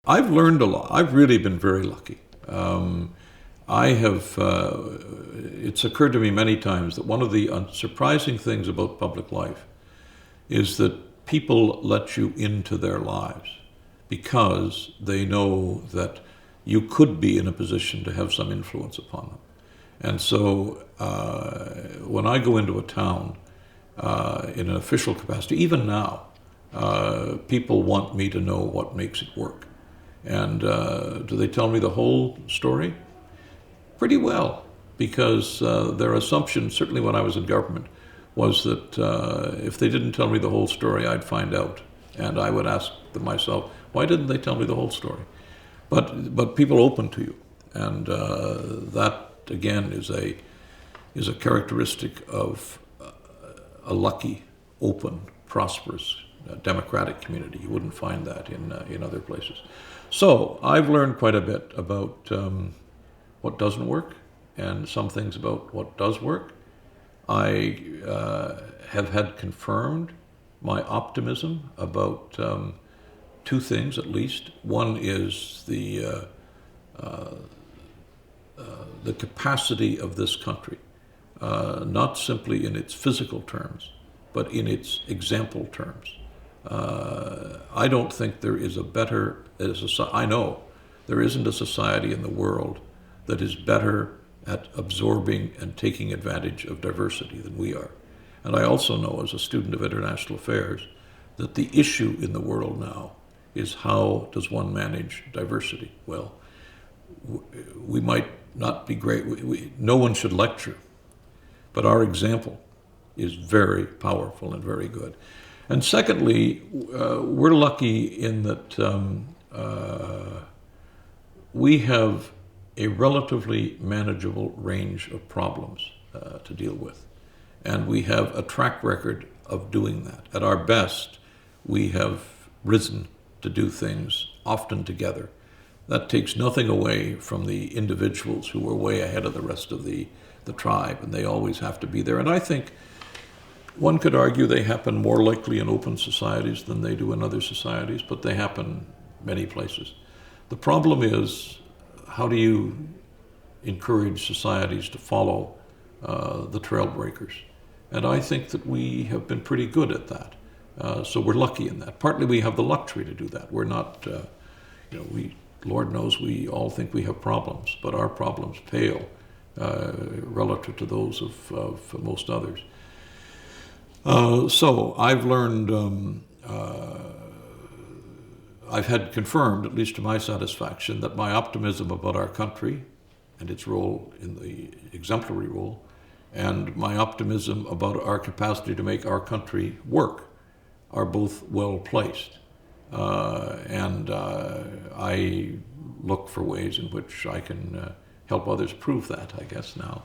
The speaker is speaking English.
I've learned a lot. I've really been very lucky. I have, it's occurred to me many times that one of the surprising things about public life is that people let you into their lives because they know that you could be in a position to have some influence upon them. And so when I go into a town in an official capacity, even now, people want me to know what makes it work. And do they tell me the whole story? Pretty well, because their assumption, certainly when I was in government, was that if they didn't tell me the whole story, I'd find out. And I would ask them myself, why didn't they tell me the whole story? But people open to you, and that again is a characteristic of a lucky, open, prosperous, democratic community. You wouldn't find that in other places. So I've learned quite a bit about what doesn't work and some things about what does work. I have had confirmed my optimism about two things at least. One is the capacity of this country, not simply in its physical terms, but in its example terms. I don't think there is a better, I know there isn't a society in the world that is better at absorbing and taking advantage of diversity than we are. And I also know, as a student of international affairs, that the issue in the world now is how does one manage diversity? Well, we might not be great. No one should lecture, but our example is very powerful and very good. And secondly, we're lucky in that we have a relatively manageable range of problems to deal with. And we have a track record of doing that. At our best, we have risen to do things often together. That takes nothing away from the individuals who are way ahead of the rest of the tribe, and they always have to be there. And I think one could argue they happen more likely in open societies than they do in other societies, but they happen many places. The problem is, how do you encourage societies to follow the trailbreakers? And I think that we have been pretty good at that. So we're lucky in that. Partly we have the luxury to do that. We're not, Lord knows we all think we have problems, but our problems pale relative to those of most others. So I've learned, I've had confirmed, at least to my satisfaction, that my optimism about our country and its role in the exemplary role, and my optimism about our capacity to make our country work are both well placed. And I look for ways in which I can help others prove that, I guess, now.